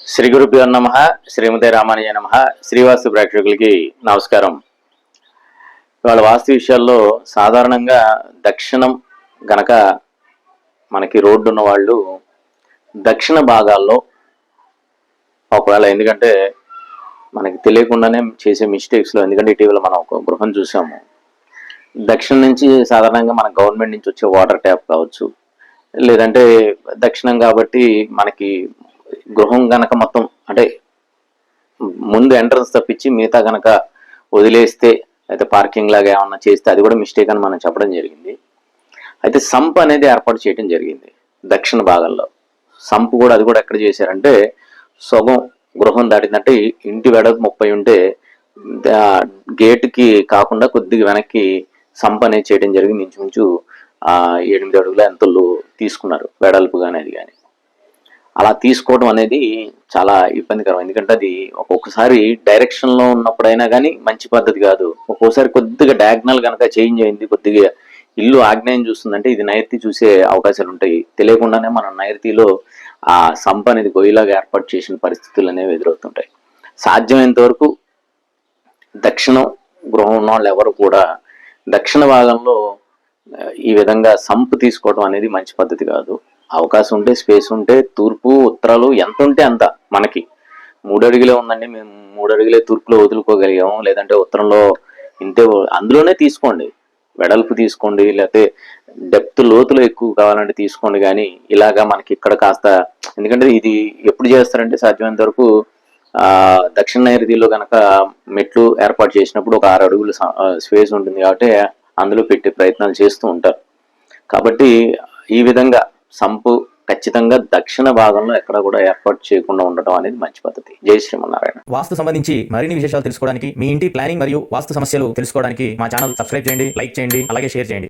శ్రీ గురుభ్యో నమః. శ్రీమతే రామానుజాయ నమః. శ్రీవాస్తు ప్రేక్షకులకి నమస్కారం. ఇవాళ వాస్తు విషయాల్లో సాధారణంగా దక్షిణం గనక మనకి రోడ్డు ఉన్న వాళ్ళు దక్షిణ భాగాల్లో ఒకవేళ, ఎందుకంటే మనకి తెలియకుండానే చేసే మిస్టేక్స్లో, ఎందుకంటే ఇటీవల మనం ఒక గృహం చూసాము. దక్షిణం నుంచి సాధారణంగా మన గవర్నమెంట్ నుంచి వచ్చే వాటర్ ట్యాప్ కావచ్చు, లేదంటే దక్షిణం కాబట్టి మనకి గృహం గనక మొత్తం అంటే ముందు ఎంట్రన్స్ తప్పించి మిగతా గనక వదిలేస్తే, అయితే పార్కింగ్ లాగా ఏమన్నా చేస్తే అది కూడా మిస్టేక్ అని మనం చెప్పడం జరిగింది. అయితే సంప్ అనేది ఏర్పాటు చేయడం జరిగింది దక్షిణ భాగంలో. సంప్ కూడా అది కూడా ఎక్కడ చేశారంటే, సగం గృహం దాటిందంటే ఇంటి వెడల్పు 30 ఉంటే గేటుకి కాకుండా కొద్దిగా వెనక్కి సంప్ అనేది చేయడం జరిగింది. ఇంచుమించు 8 అడుగుల ఎంతలు తీసుకున్నారు వెడల్పు కానీ అది కానీ. అలా తీసుకోవడం అనేది చాలా ఇబ్బందికరం, ఎందుకంటే అది ఒక్కొక్కసారి డైరెక్షన్లో ఉన్నప్పుడైనా కానీ మంచి పద్ధతి కాదు. ఒక్కోసారి కొద్దిగా డయాగ్నల్ కనుక చేంజ్ అయింది, కొద్దిగా ఇల్లు ఆగ్నేయం చూస్తుందంటే ఇది నైరుతి చూసే అవకాశాలు ఉంటాయి. తెలియకుండానే మనం నైరుతిలో ఆ సంప అనేది గొయ్యిలాగా ఏర్పాటు చేసిన పరిస్థితులు అనేవి ఎదురవుతుంటాయి. సాధ్యమైనంత వరకు దక్షిణం గృహం ఉన్న వాళ్ళు ఎవరు కూడా దక్షిణ భాగంలో ఈ విధంగా సంపు తీసుకోవడం అనేది మంచి పద్ధతి కాదు. అవకాశం ఉంటే, స్పేస్ ఉంటే తూర్పు ఉత్తరాలు ఎంత ఉంటే అంత. మనకి 3 అడుగులే ఉందండి, మేము 3 అడుగులే తూర్పులో వదులుకోగలిగాము, లేదంటే ఉత్తరంలో ఇంతే, అందులోనే తీసుకోండి. వెడల్పు తీసుకోండి, లేకపోతే డెప్త్ లోతులో ఎక్కువ కావాలంటే తీసుకోండి. కానీ ఇలాగా మనకి ఇక్కడ కాస్త, ఎందుకంటే ఇది ఎప్పుడు చేస్తారంటే సాధ్యమైనంత వరకు దక్షిణ నైరుతిలో కనుక మెట్లు ఏర్పాటు చేసినప్పుడు ఒక 6 అడుగులు స్పేస్ ఉంటుంది కాబట్టి అందులో పెట్టే ప్రయత్నాలు చేస్తూ ఉంటారు. కాబట్టి ఈ విధంగా సంపు ఖచ్చితంగా దక్షిణ భాగంలో ఎక్కడ కూడా ఏర్పాటు చేయకుండా ఉండటం అనేది మంచి పద్ధతి. జై శ్రీమన్నారాయణ. వాస్తు సంబంధించి మరిన్ని విశేషాలు తెలుసుకోవడానికి, మీ ఇంటి ప్లానింగ్ మరియు వాస్తు సమస్యలు తెలుసుకోవడానికి మా ఛానల్ సబ్స్క్రైబ్ చేయండి, లైక్ చేయండి, అలాగే షేర్ చేయండి.